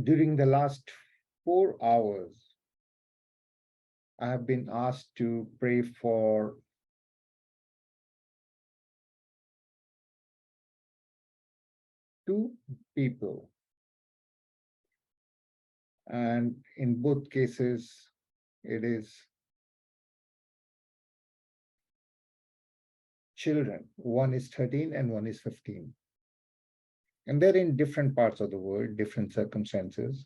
During the last 4 hours, I have been asked to pray for two people. And in both cases, it is children. One is 13 and one is 15. And they're in different parts of the world, different circumstances.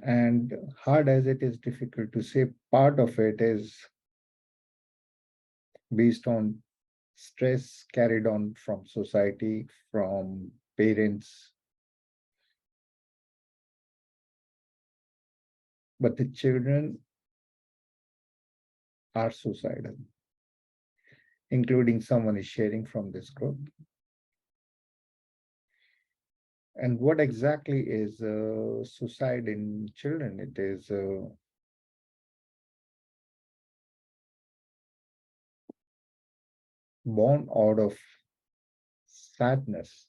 And hard as it is difficult to say, part of it is based on stress carried on from society, from parents. But the children are suicidal, including someone is sharing from this group. And what exactly is suicide in children? It is born out of sadness.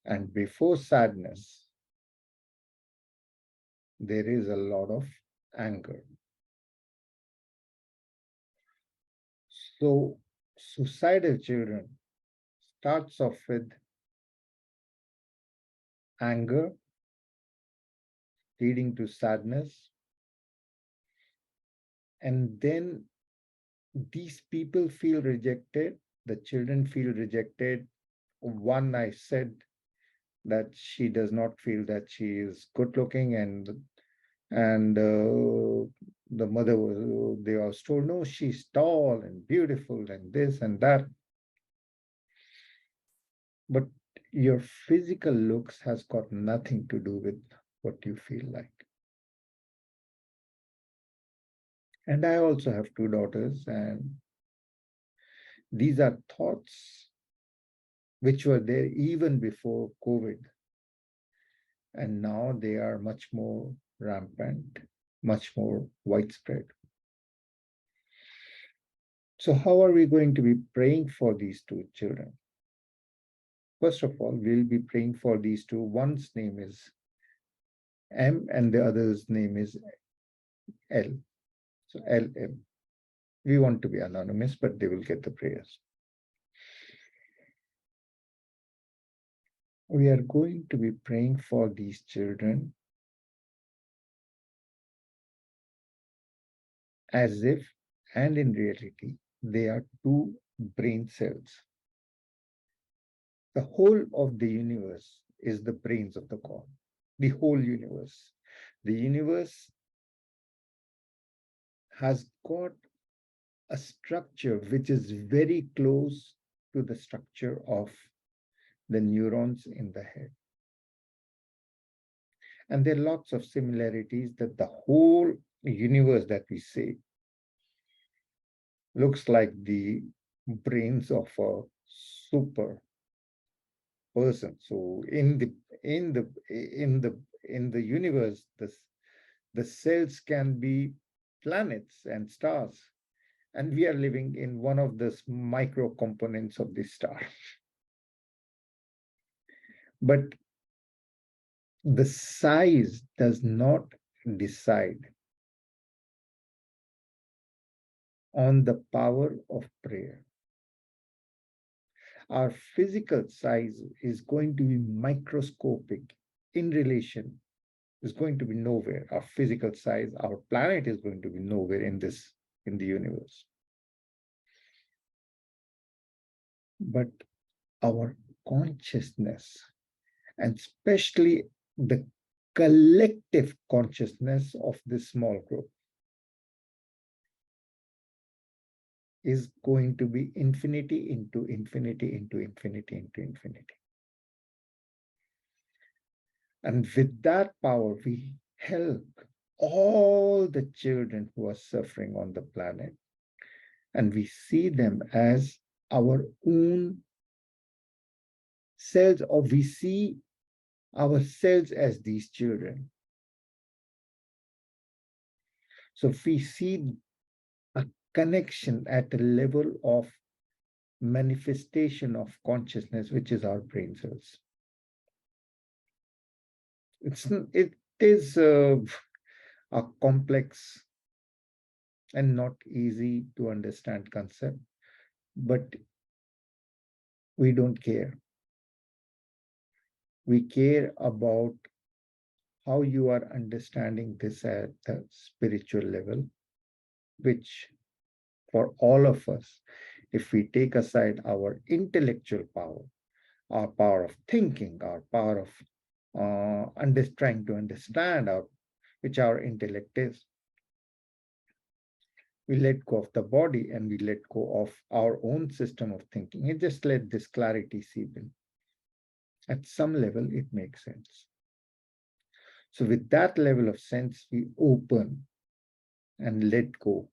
And before sadness, there is a lot of anger. So, suicidal children starts off with anger, leading to sadness. And then these people feel rejected, the children feel rejected. One, I said that she does not feel that she is good looking, and the mother was, they was told, no, she's tall and beautiful and this and that. But your physical looks has got nothing to do with what you feel like. And I also have two daughters, and these are thoughts which were there even before COVID. And now they are much more rampant, much more widespread. So, how are we going to be praying for these two children? First of all, we'll be praying for these two. One's name is M and the other's name is L. So, LM. We want to be anonymous, but they will get the prayers. We are going to be praying for these children as if, and in reality, they are two brain cells. The whole of the universe is the brains of the God. The whole universe. The universe has got a structure which is very close to the structure of the neurons in the head. And there are lots of similarities that the whole universe that we see looks like the brains of a super person. So in the universe, the cells can be planets and stars, and we are living in one of the micro components of the star. But the size does not decide on the power of prayer. Our physical size is going to be microscopic in relation, is going to be nowhere. Our physical size, our planet is going to be nowhere in the universe. But our consciousness, and especially the collective consciousness of this small group, is going to be infinity into infinity into infinity into infinity. And with that power, we help all the children who are suffering on the planet, and we see them as our own selves, or we see ourselves as these children. So we see a connection at a level of manifestation of consciousness, which is our brain cells. It is a complex and not easy to understand concept, but we don't care. We care about how you are understanding this at the spiritual level, which for all of us, if we take aside our intellectual power, our power of thinking, our power of trying to understand which our intellect is, we let go of the body and we let go of our own system of thinking and just let this clarity seep in. At some level, it makes sense. So with that level of sense, we open and let go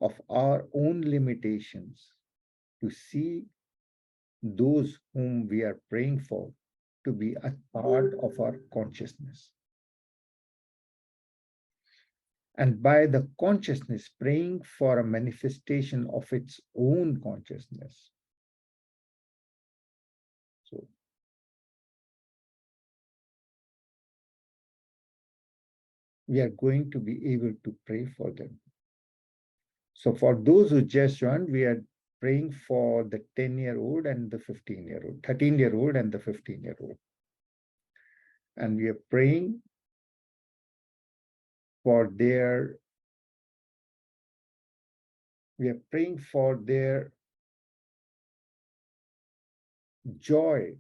of our own limitations to see those whom we are praying for to be a part of our consciousness. And by the consciousness, praying for a manifestation of its own consciousness. So we are going to be able to pray for them. So for those who just joined, we are praying for the 10-year-old and the 15-year-old, 13-year-old and the 15-year-old. And we are praying for their joy,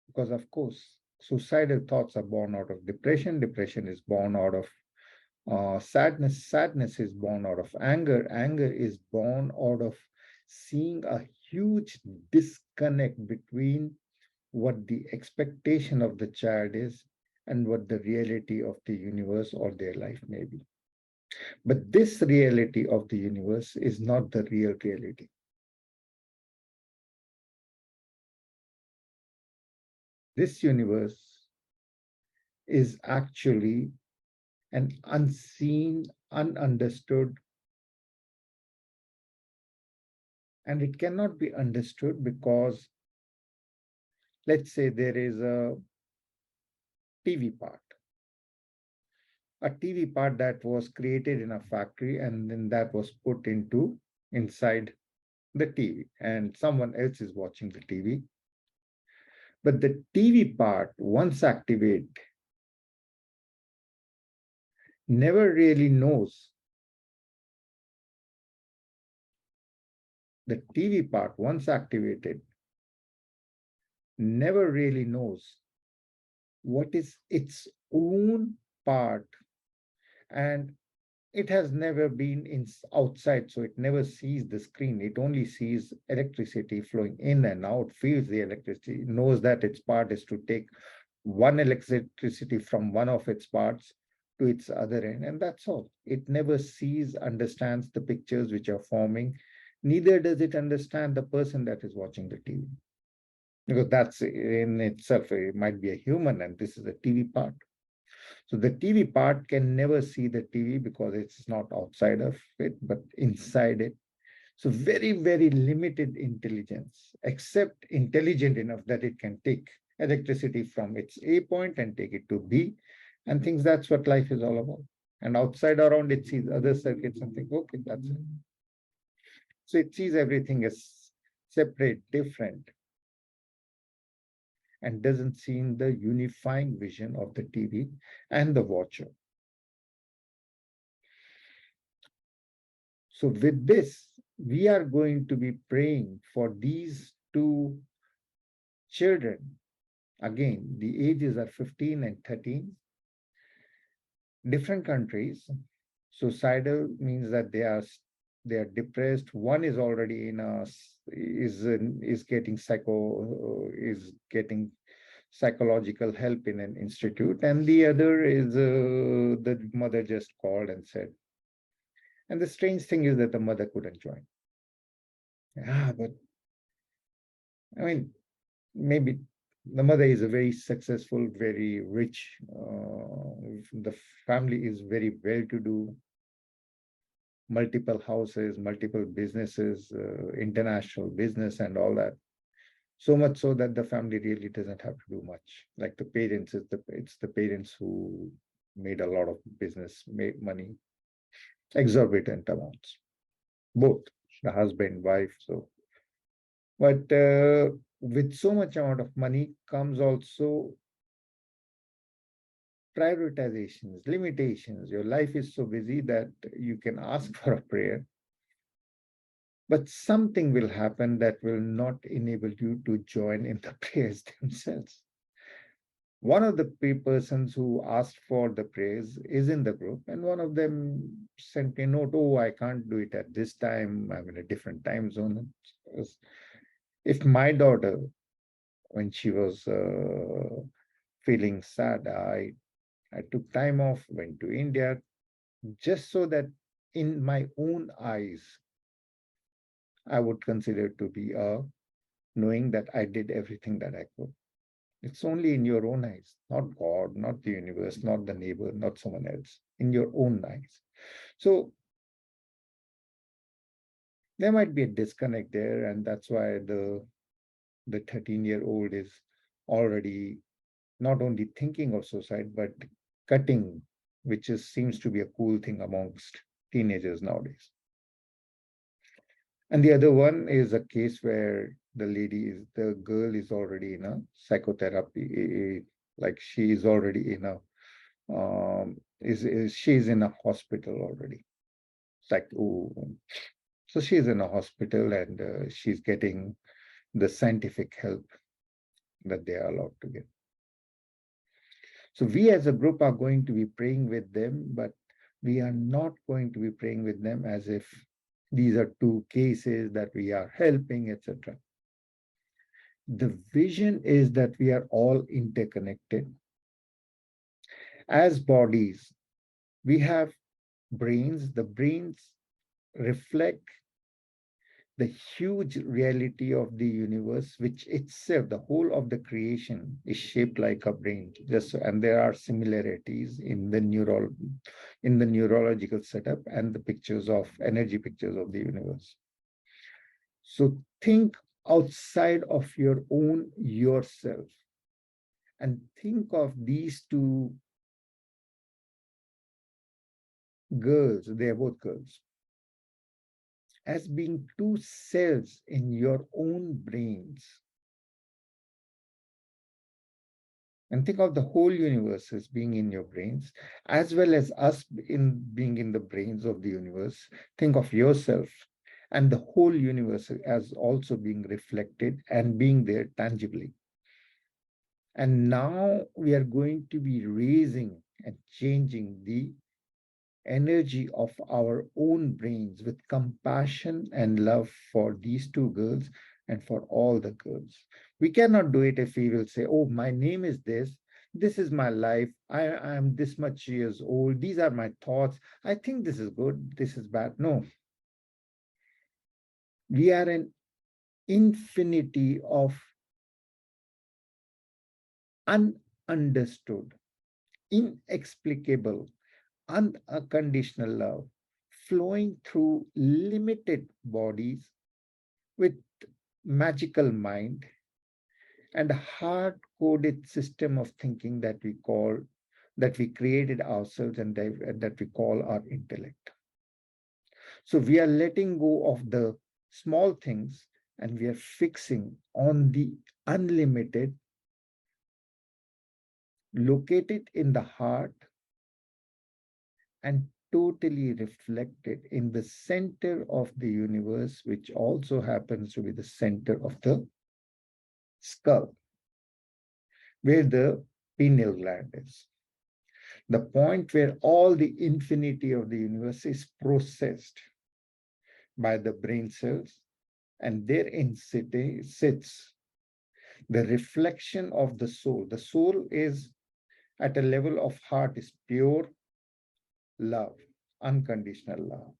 because of course suicidal thoughts are born out of depression, depression is born out of sadness, sadness is born out of anger, anger is born out of seeing a huge disconnect between what the expectation of the child is and what the reality of the universe or their life may be. But this reality of the universe is not the real reality. This universe is actually an unseen, ununderstood, and it cannot be understood because, let's say, there is a TV part. A TV part that was created in a factory and then that was put inside the TV and someone else is watching the TV. But the TV part, once activated, never really knows. The TV part, once activated, never really knows what is its own part, and it has never been outside, so it never sees the screen. It only sees electricity flowing in and out, feels the electricity, knows that its part is to take one electricity from one of its parts to its other end, and that's all. It never sees, understands the pictures which are forming. Neither does it understand the person that is watching the TV. Because that's in itself, it might be a human, and this is a TV part. So the TV part can never see the TV because it's not outside of it, but inside it. So very, very limited intelligence, except intelligent enough that it can take electricity from its A point and take it to B and thinks that's what life is all about. And outside around it sees other circuits and thinks, okay, that's it. So it sees everything as separate, different, and doesn't see the unifying vision of the TV and the watcher. So with this, we are going to be praying for these two children. Again, the ages are 15 and 13. Different countries. Suicidal means that they are depressed. One is already is getting psychological help in an institute, and the other is the mother just called and said. And the strange thing is that the mother couldn't join. But I mean, maybe the mother is a very successful, very rich. The family is very well-to-do. multiple houses, multiple businesses, international business, and all that. So much so that the family really doesn't have to do much. Like the parents, it's the parents who made a lot of business, made money, exorbitant amounts, both the husband, wife. So, but with so much amount of money comes also prioritizations, limitations. Your life is so busy that you can ask for a prayer, but something will happen that will not enable you to join in the prayers themselves. One of the persons who asked for the prayers is in the group, and one of them sent me a note, oh, I can't do it at this time. I'm in a different time zone. If my daughter, when she was feeling sad, I took time off, went to India, just so that in my own eyes, I would consider to be a knowing that I did everything that I could. It's only in your own eyes, not God, not the universe, not the neighbor, not someone else, in your own eyes. So there might be a disconnect there, and that's why the 13-year-old is already not only thinking of suicide, but cutting, which is seems to be a cool thing amongst teenagers nowadays. And the other one is a case where the girl is already in a psychotherapy, like she is already in a, she's in a hospital already. It's like, oh, so she's in a hospital and she's getting the scientific help that they are allowed to get. So we as a group are going to be praying with them, but we are not going to be praying with them as if these are two cases that we are helping, etc. The vision is that we are all interconnected. As bodies, we have brains. The brains reflect the huge reality of the universe, which itself, the whole of the creation, is shaped like a brain. Just and there are similarities in the neurological setup and the pictures of energy pictures of the universe. So think outside of your own yourself and think of these two girls, they are both girls, as being two cells in your own brains. And think of the whole universe as being in your brains, as well as us in being in the brains of the universe. Think of yourself and the whole universe as also being reflected and being there tangibly. And now we are going to be raising and changing the energy of our own brains with compassion and love for these two girls and for all the girls. We cannot do it if we will say, oh, my name is this is my life, I am this much years old, these are my thoughts, I think this is good, this is bad. No, we are an infinity of ununderstood, inexplicable, unconditional love flowing through limited bodies with magical mind and a hard-coded system of thinking that we created ourselves and that we call our intellect. So we are letting go of the small things and we are fixing on the unlimited, located in the heart and totally reflected in the center of the universe, which also happens to be the center of the skull, where the pineal gland is. The point where all the infinity of the universe is processed by the brain cells, and therein sits the reflection of the soul. The soul is at a level of heart is pure love, unconditional love.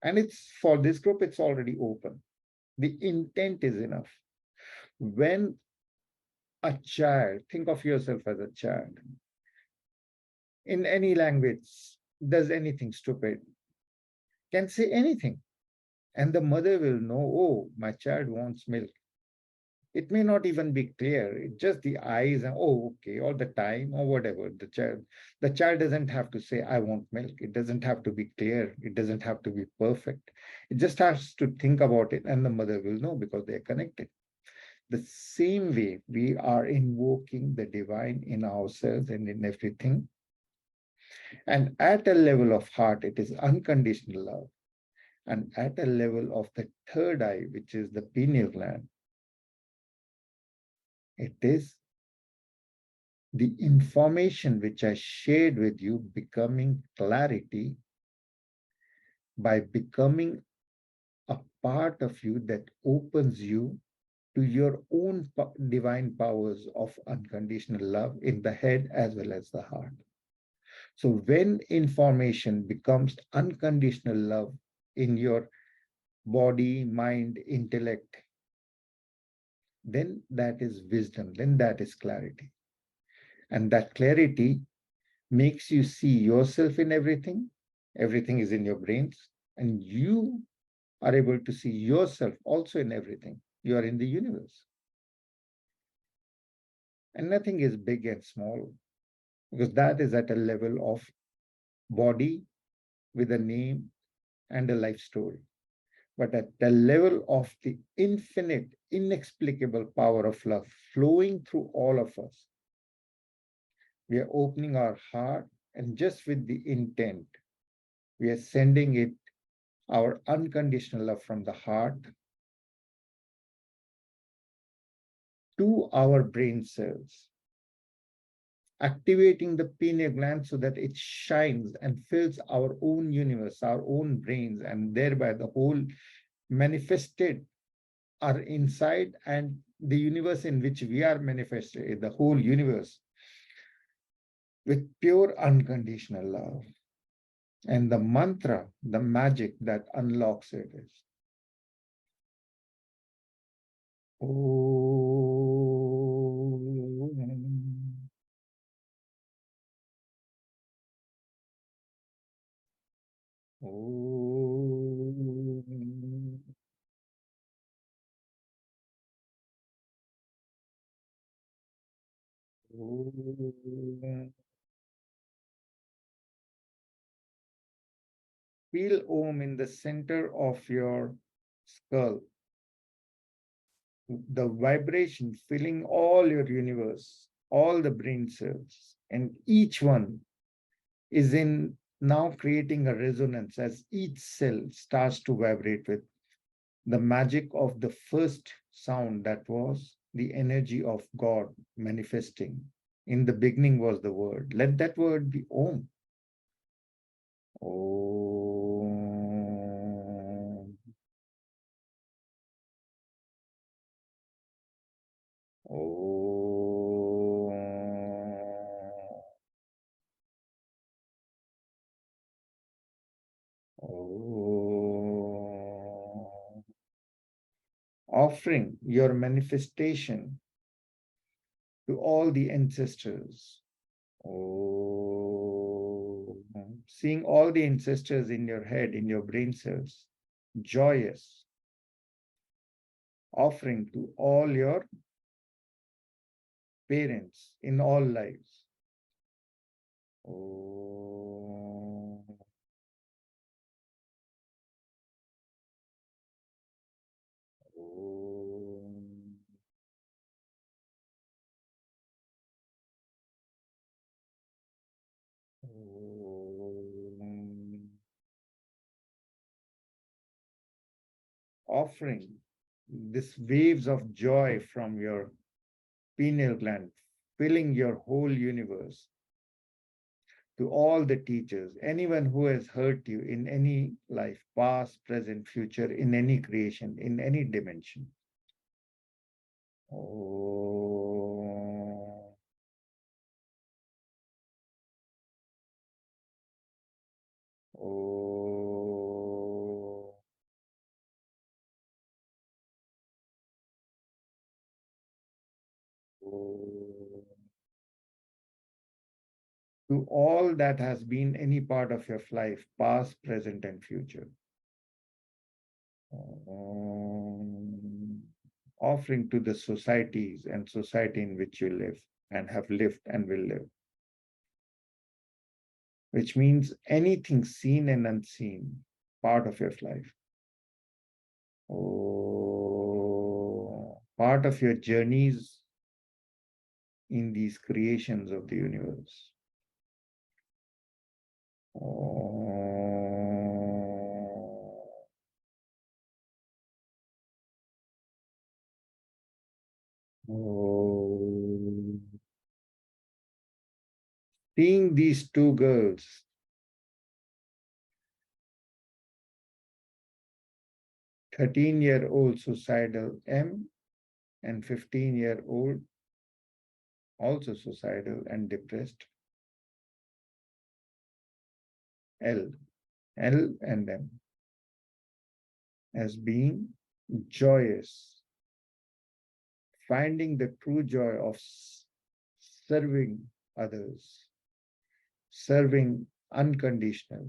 And it's for this group, it's already open. The intent is enough. When a child, think of yourself as a child, in any language, does anything stupid, can say anything. And the mother will know, oh, my child wants milk. It may not even be clear. It's just the eyes and oh, okay, all the time or whatever. The child doesn't have to say, I want milk. It doesn't have to be clear. It doesn't have to be perfect. It just has to think about it, and the mother will know because they are connected. The same way we are invoking the divine in ourselves and in everything. And at a level of heart, it is unconditional love. And at a level of the third eye, which is the pineal gland, it is the information which I shared with you becoming clarity by becoming a part of you that opens you to your own divine powers of unconditional love in the head as well as the heart. So when information becomes unconditional love in your body, mind, intellect, then that is wisdom, then that is clarity. And that clarity makes you see yourself in everything. Everything is in your brains, and you are able to see yourself also in everything. You are in the universe. And nothing is big and small, because that is at a level of body with a name and a life story. But at the level of the infinite, inexplicable power of love flowing through all of us, we are opening our heart, and just with the intent, we are sending it our unconditional love from the heart to our brain cells, activating the pineal gland so that it shines and fills our own universe, our own brains, and thereby the whole manifested are inside, and the universe in which we are manifested, the whole universe, with pure unconditional love. And the mantra, the magic that unlocks it is Om. Om. Om. Feel Om in the center of your skull, the vibration filling all your universe, all the brain cells, and each one is in now creating a resonance as each cell starts to vibrate with the magic of the first sound that was the energy of God manifesting. In the beginning was the word. Let that word be Om. Om. Om. Om. Offering your manifestation to all the ancestors. Oh, seeing all the ancestors in your head, in your brain cells, joyous, offering to all your parents in all lives. Oh, oh, oh. Offering this waves of joy from your pineal gland, filling your whole universe, to all the teachers, anyone who has hurt you in any life, past, present, future, in any creation, in any dimension. Oh, oh, oh. To all that has been any part of your life, past, present, and future. offering to the societies and society in which you live and have lived and will live, which means anything seen and unseen, part of your life. Part of your journeys in these creations of the universe. Seeing these two girls, 13-year-old suicidal M and 15-year-old also suicidal and depressed L and M, as being joyous, finding the true joy of serving others, serving unconditional.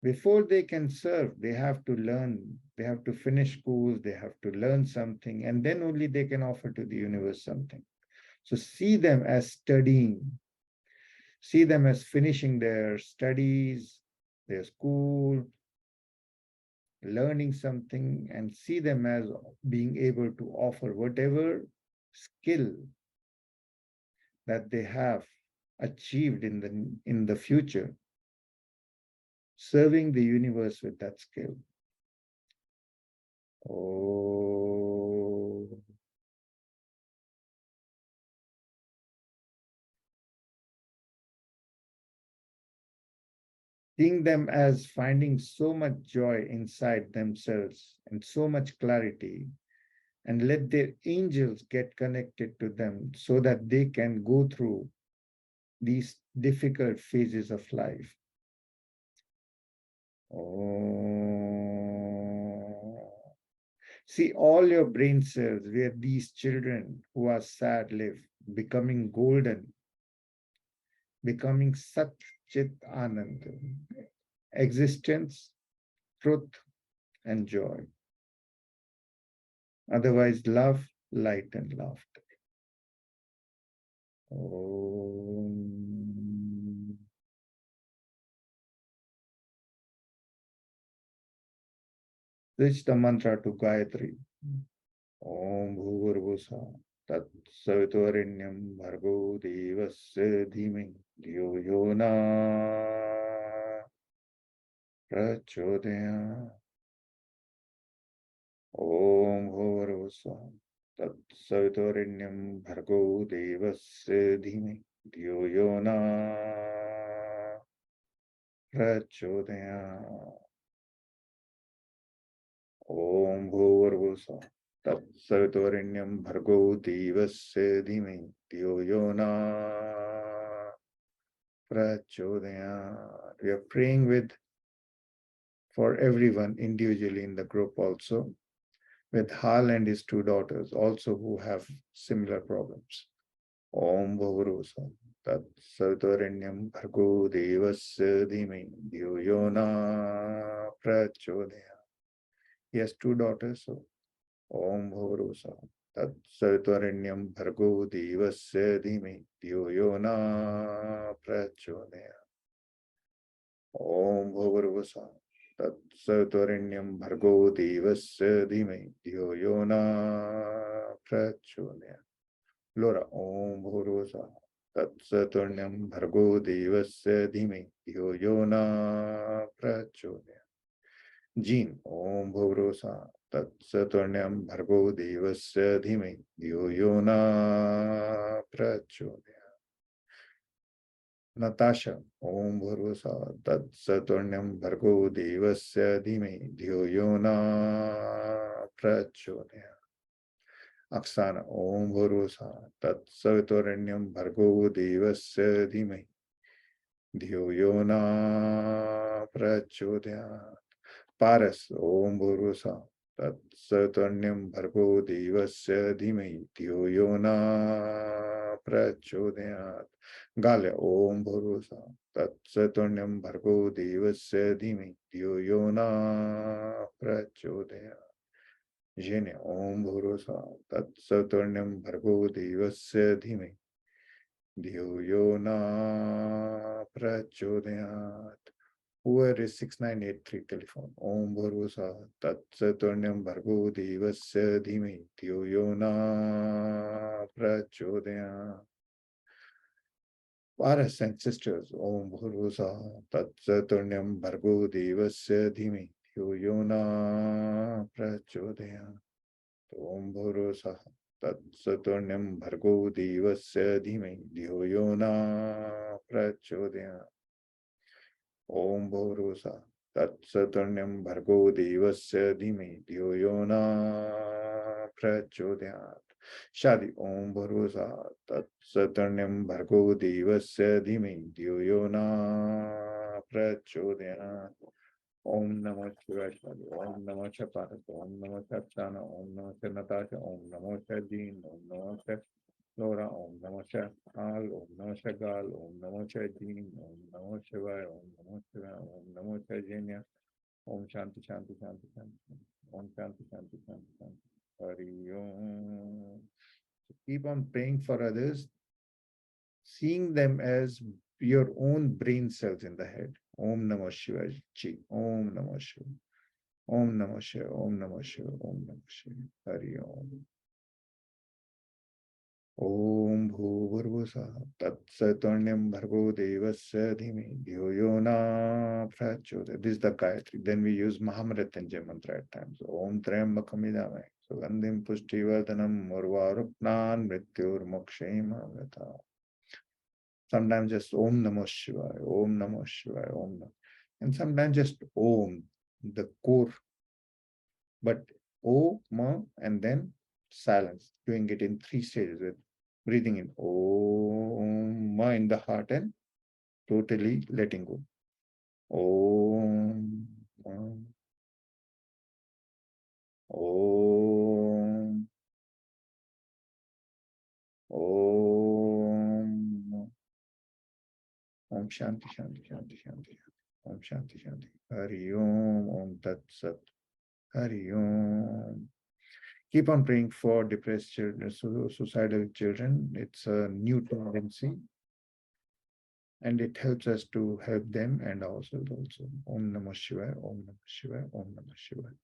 Before they can serve, they have to learn, they have to finish schools, they have to learn something, and then only they can offer to the universe something. So see them as studying, see them as finishing their studies, their school, learning something, and see them as being able to offer whatever skill that they have achieved in the future, serving the universe with that skill. Oh. Seeing them as finding so much joy inside themselves and so much clarity, and let their angels get connected to them so that they can go through these difficult phases of life. Oh. See all your brain cells where these children who are sad live, becoming golden, becoming Sat Chit Anand, existence, truth, and joy. Otherwise, love, light, and laughter. Om. Switch the mantra to Gayatri. Om Bhuvurvusa Tat Savitvarenyam Bhargo Devasya Dhimai Dhyo Yona Prachodaya. Om Bhuvurvusa Tat Savitvarenyam Bhargo Devasya Dhimai Dhyo Yona Prachodaya. Om Bhuvurvusa Tat Savitvarenyam Bhargo Devasya Dhimai Dhyo Yona Prachodaya. We are praying for everyone individually in the group also, with Hal and his two daughters also who have similar problems. Om Bhuvurvusa Tat Savitvarenyam Bhargo Devasya Dhimai Dhyo Yona Prachodaya. He has two daughters, so Om Bhuvurvusa Tat Savitvarenyam Bhargo Devasya Dhimai Dhyo Yona Prachodaya. Om Bhuvurvusa Tat Savitvarenyam Bhargo Devasya Dhimai Dhyo Yona Prachodaya. Laura, Om Bhuvurvusa Tat Savitvarenyam Bhargo Devasya Dhimai Dhyo Yona Prachodaya. Jean, Om Bhuvurvusa Tat Savitvarenyam Bhargo Devasya Dhimai Dhyo Yona Prachodaya. Natasha, Om Bhuvurvusa Tat Savitvarenyam Bhargo Devasya Dhimai Dhyo Yona Prachodaya. Aksana, Om Bhuvurvusa Tat Savitvarenyam Bhargo Devasya Dhimai Dhyo Yona Prachodaya. Paras, Om Bhuvurvusa Tatsatonyam Bhargo Devasya Dhimahi Dhiyo Yona Prachodayat. Gale Om Bhurusa Tatsatonyam Bhargo Devasya Dhimahi Dhiyo Yona Prachodayat. Jene Om Bhurusa Tatsatonyam Bhargo Devasya Dhimahi Dhiyo Yona Prachodayat. Whoever is 6983 telephone. Om Bharusa Tat Saturnyam Bhargo Devasya Dhimai Dhiyo Yona Prachodaya. Paras and sisters. Om Bharusa Tat Saturnyam Bhargo Devasya Dhimai Dhiyo Yona Prachodaya. Om Bharusa Tat Saturnyam Bhargo Devasya Dhimai Dhiyo Yona Prachodaya. Om Bhurusa Tatsaturnam Bhargo Devasya Dhimai Dhiyo Yona Prachodayat. Shadi Om Bhurusa Tatsaturnam Bhargo Devasya Dhimai Dhiyo Yona Prachodayat. Om Namo Shivaya Shadi. Om Namo Shaparat. Om Namo Shapsana. Om Namo Natasha. Om Namo Shadin. Om Namo Laura, Om Namo Shahal, Om Namo Shagal, Om Namo Shadin, Om Namo Shivaya, Om Namo Shivaya, Om Namo Shajanya, Om Shanti Shanti Shanti Shanti, Om Shanti Shanti Shanti Shanti, Hari Om. So keep on praying for others, seeing them as your own brain cells in the head. Om Namo Shivaya, Chi, Om Namo Shivaya, Om Namo Shivaya, Om Namo Shivaya, Om Namo Shivaya, Hari Om. Om Bhuvurvusah Tatsatonyam Bhargo Devasya Dhimi Dhiyo Yona Prachodayat. This is the Gayatri. Then we use Mahamrityunjay mantra at times. Om Trayambakam Sugandhim Pushtivardhanam Murvarupnan Mrityur Mokshaim Amrita. Sometimes just Om Namo Shivaya, Om Namo Shivaya, Om Namo. And sometimes just Om, the core. But O, Ma, and then silence, doing it in 3 stages with breathing in Om, Ma in the heart and totally letting go. Om, Ma, Om, Om, Ma. Om Shanti, Shanti, Shanti, Shanti. Om Shanti, Shanti. Hari Om, Om Tat Sat. Hari Om. Keep on praying for depressed children, suicidal children. It's a new tendency and it helps us to help them and ourselves also. Om Namah Shivaya, Om Namah Shivaya, Om Namah Shivaya.